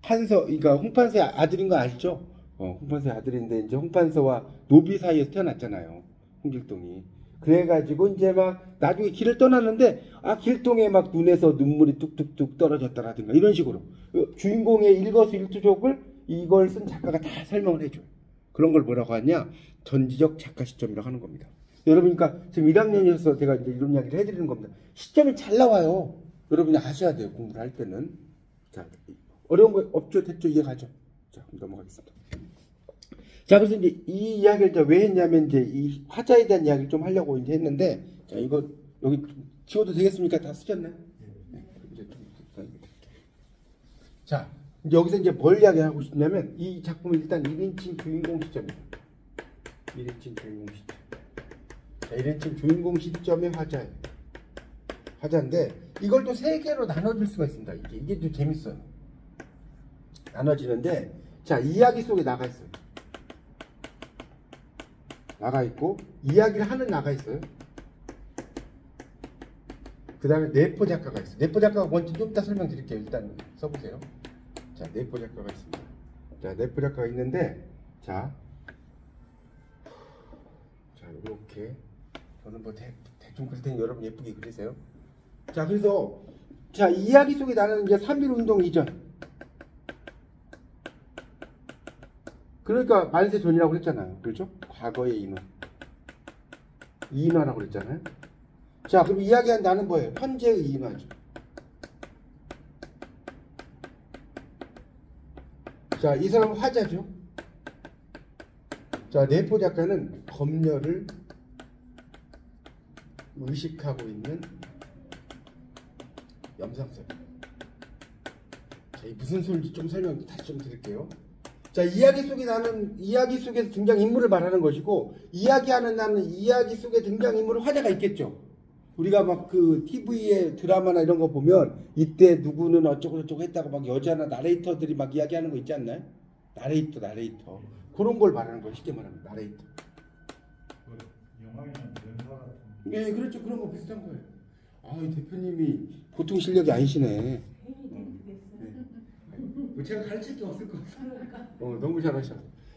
그러니까 홍판서의 아들인 거 아시죠? 홍판서의 아들인데 이제 홍판서와 노비 사이에서 태어났잖아요. 홍길동이. 그래가지고 이제 막 나중에 길을 떠났는데 길동에 막 눈에서 눈물이 뚝뚝뚝 떨어졌다라든가 이런 식으로 주인공의 일거수일투족을 이걸 쓴 작가가 다 설명을 해줘요. 그런 걸 뭐라고 하냐? 전지적 작가 시점이라고 하는 겁니다. 여러분, 그러니까 지금 1학년이어서 제가 이제 이런 이야기를 해드리는 겁니다. 시점이 잘 나와요. 여러분이 아셔야 돼요. 공부를 할 때는. 자, 어려운 거 없죠? 됐죠? 이해가죠? 자, 그럼 넘어가겠습니다. 자, 그래서 이제 이 이야기를 이제 왜 했냐면 이제 이 화자에 대한 이야기를 좀 하려고 이제 했는데, 자, 이거 여기 지워도 되겠습니까? 다 쓰셨나요? 네. 이제 좀 자, 이제 여기서 이제 뭘 이야기하고 싶냐면 이 작품은 일단 1인칭 주인공 시점이에요. 1인칭 주인공 시점. 자, 1인칭 주인공 시점의 화자예요. 화자인데 이걸 또 3개로 나눠줄 수가 있습니다. 이게 좀 재밌어요. 나눠지는데, 자, 이야기 속에 나가 있어요. 나가 있고, 이야기를 하는 나가 있어요. 그 다음에 내포 작가가 있어요. 내포 작가가 뭔지 좀 이따 설명드릴게요. 일단 써보세요. 자, 내포 작가가 있습니다. 자, 내포 작가가 있는데, 자, 이렇게. 저는 뭐 대충 그릴 테니 여러분 예쁘게 그리세요. 자, 그래서, 자, 이야기 속에 나는 이제 3.1운동 이전. 그러니까 만세 전이라고 그랬잖아요. 그렇죠? 과거의 인화. 이인화라고 그랬잖아요. 자, 그럼 이야기한 나는 뭐예요? 현재의 이인화죠. 자, 이 사람은 화자죠. 자, 내포 작가는 검열을 의식하고 있는 염상섭. 자, 이 무슨 소리인지 좀 설명 다시 좀 드릴게요. 자, 이야기 속에 나는 이야기 속에서 등장인물을 말하는 것이고, 이야기하는 나는 이야기 속에 등장인물은 화자가 있겠죠. 우리가 막 그 TV에 드라마나 이런 거 보면 이때 누구는 어쩌고저쩌고 했다고 막 여자나 나레이터들이 막 이야기하는 거 있지 않나요? 나레이터. 그런 걸 말하는 거예요. 쉽게 말하면 나레이터. 영화에는 연사 같은. 예, 그렇죠. 그런 거 비슷한 거예요. 이 대표님이 보통 실력이 아니시네. 제가 가르칠 게 없을 것 같아요. 너무 잘하셔.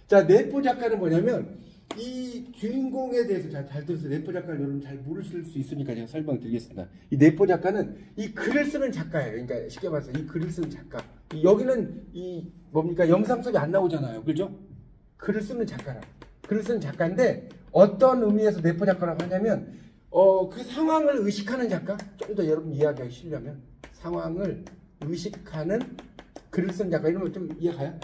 자, 내포 작가는 뭐냐면 이 주인공에 대해서 잘 들으세요. 내포 작가를 여러분 잘 모르실 수 있으니까 제가 설명드리겠습니다. 이 내포 작가는 이 글을 쓰는 작가예요. 그러니까 쉽게 말해서 이 글을 쓰는 작가. 여기는 이 뭡니까? 영상 속에 안 나오잖아요. 그죠? 글을 쓰는 작가라. 글을 쓰는 작가인데 어떤 의미에서 내포 작가라고 하냐면 그 상황을 의식하는 작가. 좀 더 여러분 이해하기 쉬려면 상황을 의식하는 글을 쓰는 작가. 이런 거 좀 이해가요?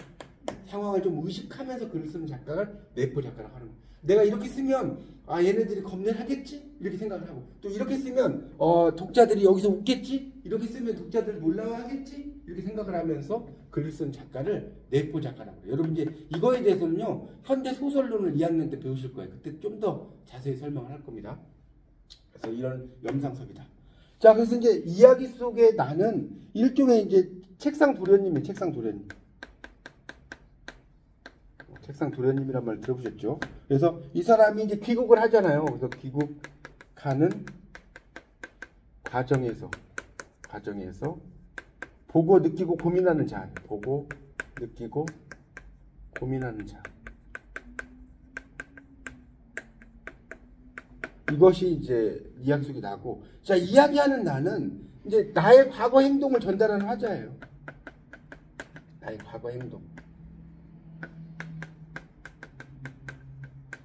상황을 좀 의식하면서 글을 쓰는 작가를 내포 작가라고 하는 거예요. 내가 이렇게 쓰면 얘네들이 겁내하겠지? 이렇게 생각을 하고, 또 이렇게 쓰면 독자들이 여기서 웃겠지? 이렇게 쓰면 독자들 놀라워하겠지? 이렇게 생각을 하면서 글을 쓰는 작가를 내포 작가라고 해요. 여러분 이제 이거에 대해서는요 현대 소설론을 2학년 때 배우실 거예요. 그때 좀 더 자세히 설명을 할 겁니다. 그래서 이런 염상섭이다. 자, 그래서 이제 이야기 속에 나는 일종의 이제 책상 도련님이에요. 책상 도련님. 책상 도련님이란 말 들어보셨죠? 그래서 이 사람이 이제 귀국을 하잖아요. 그래서 귀국하는 과정에서 보고 느끼고 고민하는 자. 보고 느끼고 고민하는 자. 이것이 이제 이야기 속에 나고, 자, 이야기하는 나는 이제 나의 과거 행동을 전달하는 화자예요. 나의 과거 행동.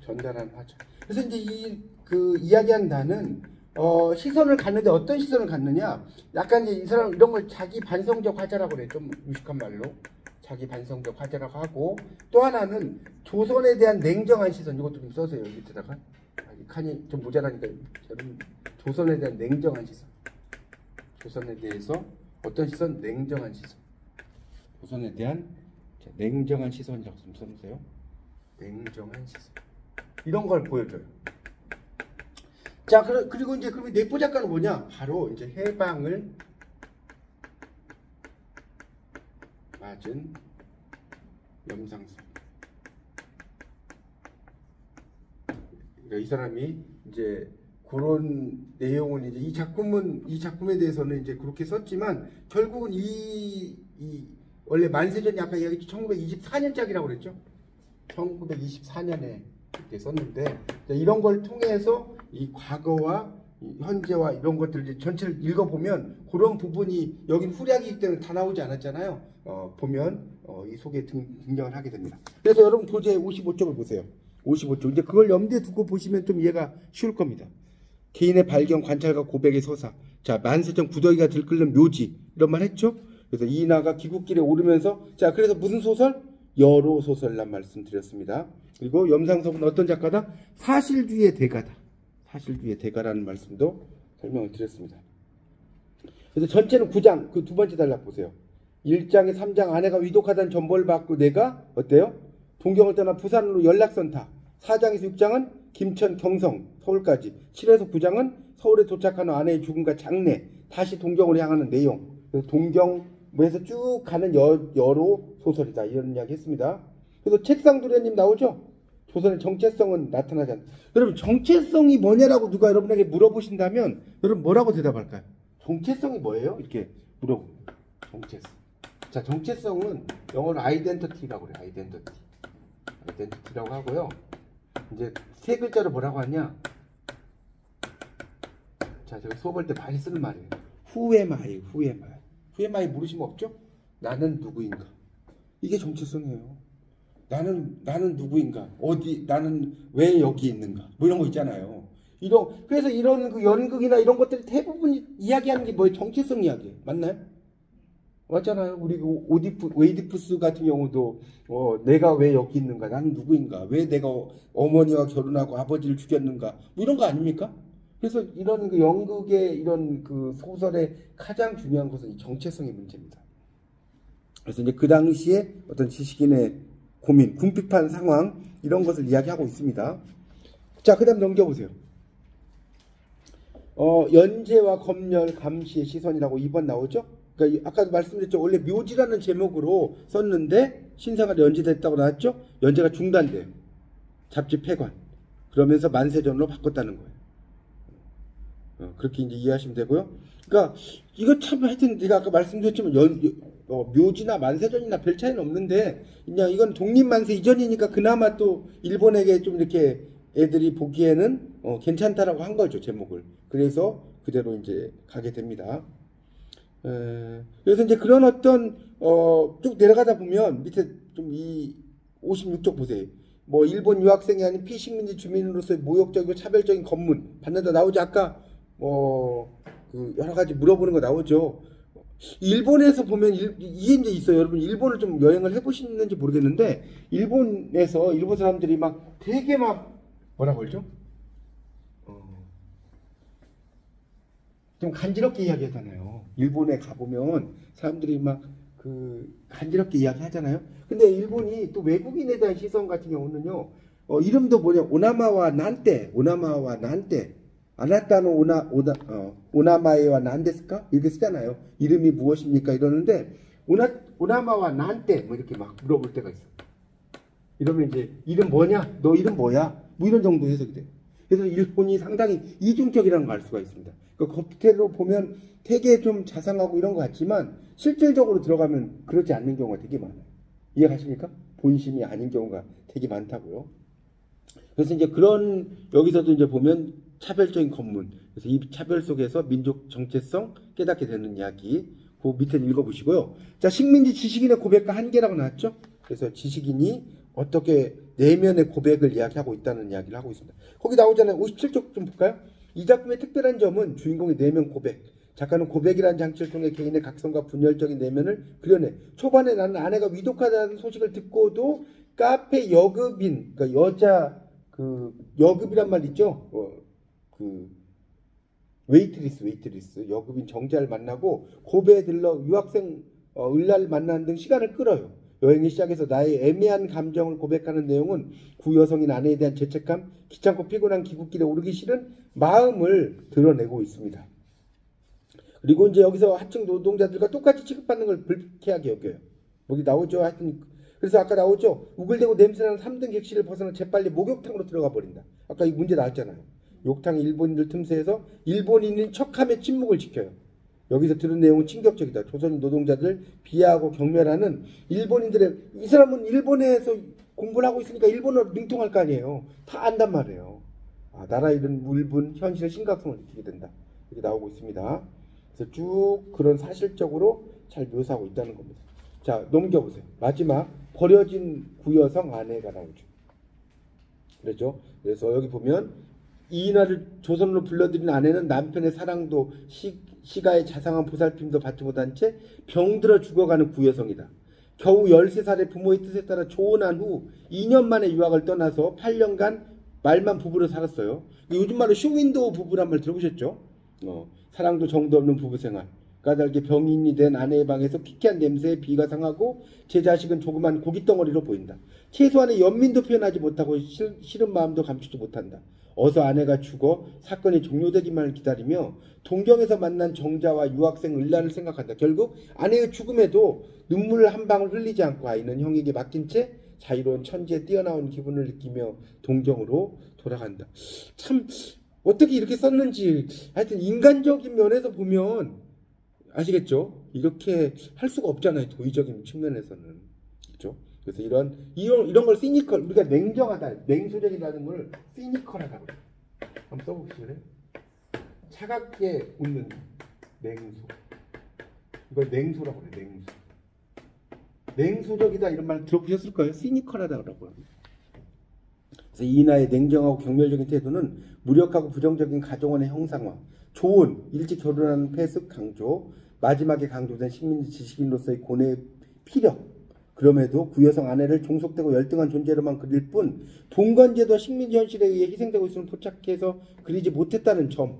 전달하는 화자. 그래서 이제 그 이야기하는 나는 시선을 갖는데 어떤 시선을 갖느냐? 약간 이제 이 사람 이런 걸 자기 반성적 화자라고 그래. 좀 무식한 말로. 자기 반성적 화자라고 하고, 또 하나는 조선에 대한 냉정한 시선. 이것도 좀 써세요. 밑에다가. 이 칸이 좀 모자라니까 조선에 대한 냉정한 시선. 조선에 대해서 어떤 시선? 냉정한 시선. 조선에 대한 냉정한 시선이라고 좀 써주세요. 냉정한 시선. 이런 걸 보여줘요. 자, 그리고 이제 그러면 내포 작가는 뭐냐? 바로 이제 해방을 맞은 염상섭. 그러니까 이 사람이 이제 그런 내용은 이제 이 작품에 대해서는 이제 그렇게 썼지만 결국은 원래 만세전이 아까 이야기했죠. 1924년작이라고 그랬죠. 1924년에 이렇게 썼는데 이런 걸 통해서 이 과거와 현재와 이런 것들 전체를 읽어보면 그런 부분이 여긴 후략이기 때문에 다 나오지 않았잖아요. 보면 이 속에 등장을 하게 됩니다. 그래서 여러분 교재 55쪽을 보세요. 55쪽. 이제 그걸 염두에 두고 보시면 좀 이해가 쉬울 겁니다. 개인의 발견, 관찰과 고백의 서사. 자, 만세전 구더기가 들끓는 묘지. 이런 말 했죠? 그래서 이나가 기국길에 오르면서, 자, 그래서 무슨 소설? 여로 소설란 말씀드렸습니다. 그리고 염상섭은 어떤 작가다? 사실주의의 대가다. 사실주의의 대가라는 말씀도 설명을 드렸습니다. 그래서 전체는 9장, 그 두 번째 단락 보세요. 1장에 3장 아내가 위독하다는 전보를 받고 내가 어때요? 동경을 떠나 부산으로 연락선 타. 4장에서 6장은 김천, 경성, 서울까지. 7에서 9장은 서울에 도착한 후 아내의 죽음과 장례, 다시 동경으로 향하는 내용. 그래서 동경에서 쭉 가는 여로 소설이다. 이런 이야기 했습니다. 그래서 책상도련님 나오죠? 조선의 정체성은 나타나지 않는다. 여러분, 정체성이 뭐냐라고 누가 여러분에게 물어보신다면 여러분 뭐라고 대답할까요? 정체성이 뭐예요? 이렇게 물어봅니다. 정체성. 자, 정체성은 영어로 아이덴티티라고 그래요. 아이덴티티라고 하고요. 이제 세 글자로 뭐라고 하냐? 자, 제가 수업할 때 많이 쓰는 말이에요. Who am I? Who am I? Who am I 물으시면 없죠? 나는 누구인가? 이게 정체성이에요. 나는 누구인가? 나는 왜 여기 있는가? 뭐 이런 거 있잖아요. 그래서 이런 그 연극이나 이런 것들이 대부분 이야기하는 게 뭐예요? 정체성 이야기예요. 맞나요? 맞잖아요. 우리 웨이디푸스 같은 경우도 내가 왜 여기 있는가? 나는 누구인가? 왜 내가 어머니와 결혼하고 아버지를 죽였는가? 뭐 이런 거 아닙니까? 그래서 이런 그 연극의 이런 그 소설의 가장 중요한 것은 이 정체성의 문제입니다. 그래서 이제 그 당시에 어떤 지식인의 고민, 궁핍한 상황 이런 것을 이야기하고 있습니다. 자, 그다음 넘겨보세요. 연재와 검열, 감시의 시선이라고 2번 나오죠? 그러니까 아까도 말씀드렸죠. 원래 묘지라는 제목으로 썼는데 신사가 연재됐다고 나왔죠? 연재가 중단돼요. 잡지 폐관. 그러면서 만세전으로 바꿨다는 거예요. 그렇게 이제 이해하시면 되고요. 그러니까 이거 참 하여튼 제가 아까 말씀드렸지만 묘지나 만세전이나 별 차이는 없는데 그냥 이건 독립만세 이전이니까 그나마 또 일본에게 좀 이렇게 애들이 보기에는 괜찮다라고 한 거죠, 제목을. 그래서 그대로 이제 가게 됩니다. 그래서 이제 그런 어떤 쭉 내려가다 보면 밑에 좀 이 56쪽 보세요. 뭐 일본 유학생이 아닌 피식민지 주민으로서의 모욕적이고 차별적인 검문 받는다 나오죠. 아까 그 여러 가지 물어보는 거 나오죠. 일본에서 보면 이게 이제 있어요. 여러분 일본을 좀 여행을 해보시는지 모르겠는데 일본에서 일본 사람들이 막 되게 막 뭐라 그러죠? 좀 간지럽게 이야기하잖아요. 일본에 가보면 사람들이 막 간지럽게 이야기하잖아요. 근데 일본이 또 외국인에 대한 시선 같은 경우는요. 이름도 뭐냐? 오나마와 난테. 아나타노 오나마에와 난데스까? 이렇게 쓰잖아요. 이름이 무엇입니까? 이러는데 오나마와 난테 뭐 이렇게 막 물어볼 때가 있어. 이러면 이제 이름 뭐냐? 너 이름 뭐야? 뭐 이런 정도 해석이 돼요. 그래서 일본이 상당히 이중적이라는 걸 알 수가 있습니다. 그 겉으로 보면 되게 좀 자상하고 이런 것 같지만 실질적으로 들어가면 그렇지 않는 경우가 되게 많아요. 이해가십니까? 본심이 아닌 경우가 되게 많다고요. 그래서 이제 여기서도 이제 보면 차별적인 검문. 그래서 이 차별 속에서 민족 정체성 깨닫게 되는 이야기. 그 밑에 읽어보시고요. 자, 식민지 지식인의 고백과 한계라고 나왔죠? 그래서 지식인이 어떻게 내면의 고백을 이야기하고 있다는 이야기를 하고 있습니다. 거기 나오잖아요. 57쪽 좀 볼까요? 이 작품의 특별한 점은 주인공의 내면 고백. 작가는 고백이라는 장치를 통해 개인의 각성과 분열적인 내면을 그려내. 초반에 나는 아내가 위독하다는 소식을 듣고도 카페 여급인, 그러니까 여자 여급이란 말 있죠. 웨이트리스 여급인 정자를 만나고 고베에 들러 유학생 을라를 만나는 등 시간을 끌어요. 여행의 시작에서 나의 애매한 감정을 고백하는 내용은 구 여성인 아내에 대한 죄책감, 귀찮고 피곤한 기찻길에 오르기 싫은 마음을 드러내고 있습니다. 그리고 이제 여기서 하층 노동자들과 똑같이 취급받는 걸 불쾌하게 여겨요. 여기 나오죠. 하여튼 그래서 아까 나오죠. 우글대고 냄새나는 3등 객실을 벗어나 재빨리 목욕탕으로 들어가 버린다. 아까 이 문제 나왔잖아요. 욕탕 일본인들 틈새에서 일본인인 척하며 침묵을 지켜요. 여기서 들은 내용은 충격적이다. 조선인 노동자들 비하하고 경멸하는 일본인들의, 이 사람은 일본에서 공부를 하고 있으니까 일본어를 능통할 거 아니에요. 다 안단 말이에요. 나라 잃은 물분, 현실의 심각성을 느끼게 된다. 이렇게 나오고 있습니다. 그래서 쭉 그런 사실적으로 잘 묘사하고 있다는 겁니다. 자, 넘겨보세요. 마지막 버려진 구여성 아내가 나오죠. 그렇죠? 그래서 여기 보면 이인화를 조선으로 불러들인 아내는 남편의 사랑도 시가의 자상한 보살핌도 받지 못한 채 병들어 죽어가는 구여성이다. 겨우 13살의 부모의 뜻에 따라 조혼한 후 2년 만에 유학을 떠나서 8년간 말만 부부로 살았어요. 요즘 말로 쇼윈도우 부부란 말 들어보셨죠? 사랑도 정도 없는 부부생활. 까닭에 병인이 된 아내의 방에서 퀴퀴한 냄새에 비가 상하고 제 자식은 조그만 고깃덩어리로 보인다. 최소한의 연민도 표현하지 못하고 싫은 마음도 감추지 못한다. 어서 아내가 죽어 사건이 종료되기만을 기다리며 동경에서 만난 정자와 유학생 을라를 생각한다. 결국 아내의 죽음에도 눈물 한 방울 흘리지 않고 아이는 형에게 맡긴 채 자유로운 천지에 뛰어나온 기분을 느끼며 동경으로 돌아간다. 참 어떻게 이렇게 썼는지, 하여튼 인간적인 면에서 보면 아시겠죠? 이렇게 할 수가 없잖아요. 도의적인 측면에서는. 그렇죠? 그래서 이런 걸 시니컬, 우리가 냉정하다, 냉소적이라는 걸 시니컬하다고 그래요. 한번 써보시겠어요? 차갑게 웃는 냉소. 이걸 냉소라고 그래요. 냉소. 냉소적이다 이런 말 들어보셨을 거예요. 시니컬하다고 합니다. 그래서 이인화의 냉정하고 경멸적인 태도는 무력하고 부정적인 가정원의 형상화, 좋은 일찍 결혼하는 폐습 강조, 마지막에 강조된 식민 지식인으로서의 고뇌의 피력, 그럼에도 구여성 아내를 종속되고 열등한 존재로만 그릴 뿐 봉건제도 식민지 현실에 의해 희생되고 있음을 포착해서 그리지 못했다는 점,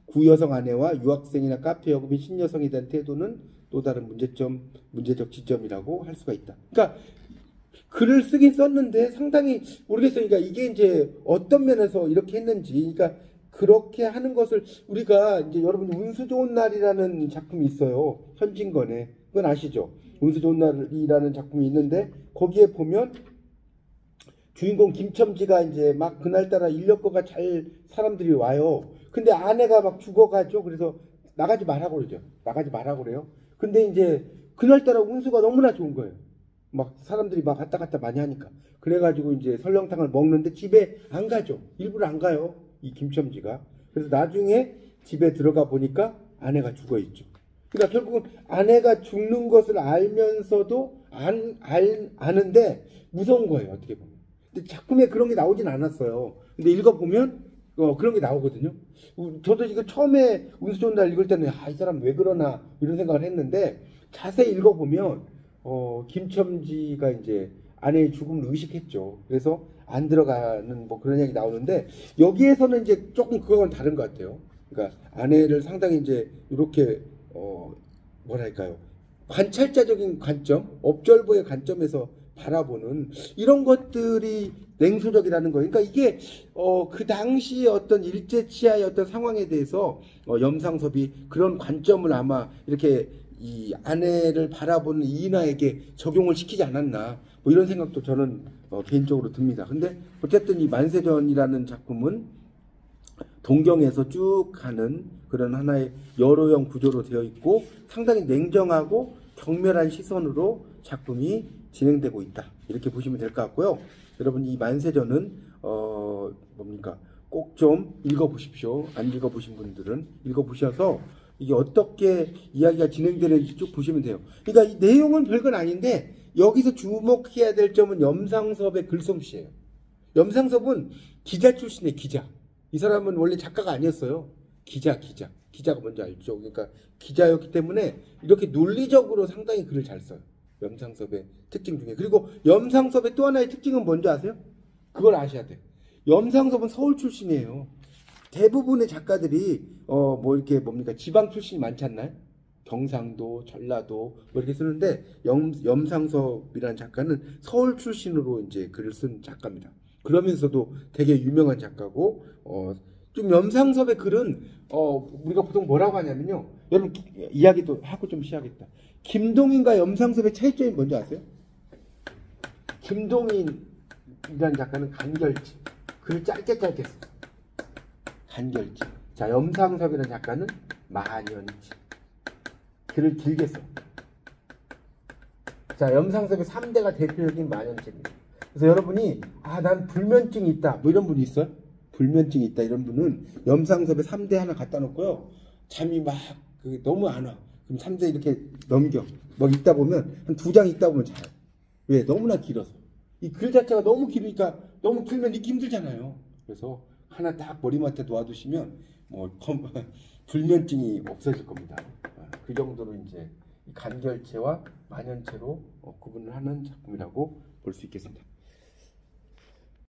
구여성 아내와 유학생이나 카페 여급인 신여성에 대한 태도는 또 다른 문제적 지점이라고 할 수가 있다. 그러니까 글을 쓰긴 썼는데 상당히 모르겠어요. 그러니까 이게 이제 어떤 면에서 이렇게 했는지, 그러니까 그렇게 하는 것을 우리가 이제 여러분이 운수 좋은 날이라는 작품이 있어요. 현진건에. 그건 아시죠? 운수 좋은 날이라는 작품이 있는데 거기에 보면 주인공 김첨지가 이제 막 그날따라 인력거가 잘 사람들이 와요. 근데 아내가 막 죽어가죠. 그래서 나가지 말라고 그러죠. 나가지 말라고 그래요. 근데 이제 그날따라 운수가 너무나 좋은 거예요. 막 사람들이 막 왔다 갔다 많이 하니까. 그래가지고 이제 설렁탕을 먹는데 집에 안 가죠. 일부러 안 가요. 이 김첨지가. 그래서 나중에 집에 들어가 보니까 아내가 죽어 있죠. 그러니까 결국은 아내가 죽는 것을 알면서도 아는데 무서운 거예요. 어떻게 보면. 근데 작품에 그런 게 나오진 않았어요. 근데 읽어보면 그런 게 나오거든요. 저도 이거 처음에 운수 좋은 날 읽을 때는 이 사람 왜 그러나 이런 생각을 했는데 자세히 읽어보면 김첨지가 이제 아내의 죽음을 의식했죠. 그래서 안 들어가는 뭐 그런 얘기 나오는데 여기에서는 이제 조금 그거는 다른 것 같아요. 그러니까 아내를 상당히 이제 이렇게 뭐랄까요, 관찰자적인 관점, observer의 관점에서 바라보는 이런 것들이 냉소적이라는 거예요. 그러니까 이게 그 당시 어떤 일제치하의 어떤 상황에 대해서 염상섭이 그런 관점을 아마 이렇게 이 아내를 바라보는 이인화에게 적용을 시키지 않았나, 뭐 이런 생각도 저는 개인적으로 듭니다. 근데 어쨌든 이 만세전이라는 작품은 동경에서 쭉 가는 그런 하나의 여로형 구조로 되어 있고 상당히 냉정하고 경멸한 시선으로 작품이 진행되고 있다. 이렇게 보시면 될 것 같고요. 여러분 이 만세전은 뭡니까? 꼭 좀 읽어보십시오. 안 읽어보신 분들은 읽어보셔서 이게 어떻게 이야기가 진행되는지 쭉 보시면 돼요. 그러니까 이 내용은 별건 아닌데 여기서 주목해야 될 점은 염상섭의 글솜씨예요. 염상섭은 기자 출신의 기자. 이 사람은 원래 작가가 아니었어요. 기자가 뭔지 알죠? 그러니까 기자였기 때문에 이렇게 논리적으로 상당히 글을 잘 써요. 염상섭의 특징 중에. 그리고 염상섭의 또 하나의 특징은 뭔지 아세요? 그걸 아셔야 돼. 염상섭은 서울 출신이에요. 대부분의 작가들이 뭐 이렇게 뭡니까 지방 출신이 많지 않나요? 경상도, 전라도 뭐 이렇게 쓰는데 염상섭이라는 작가는 서울 출신으로 이제 글을 쓴 작가입니다. 그러면서도 되게 유명한 작가고 좀 염상섭의 글은 우리가 보통 뭐라고 하냐면요. 여러분 이야기도 하고 좀 시작했다. 김동인과 염상섭의 차이점이 뭔지 아세요? 김동인이라는 작가는 간결지, 글을 짧게 써. 간결지. 자, 염상섭이라는 작가는 만연지, 글을 길게 써. 자, 염상섭의 3대가 대표적인 만연체입니다. 그래서 여러분이 난 불면증이 있다 뭐 이런 분이 있어요? 불면증이 있다 이런 분은 염상섭의 3대 하나 갖다 놓고요. 잠이 막 너무 안 와. 그럼 3대 이렇게 넘겨. 막 읽다 보면 한 2장 읽다 보면 자요. 왜? 너무나 길어서. 이 글 자체가 너무 길으니까 너무 길면 읽기 힘들잖아요. 그래서 하나 딱 머리맡에 놓아두시면 불면증이 없어질 겁니다. 그 정도로 이제 간결체와 만연체로 구분을 하는 작품이라고 볼 수 있겠습니다.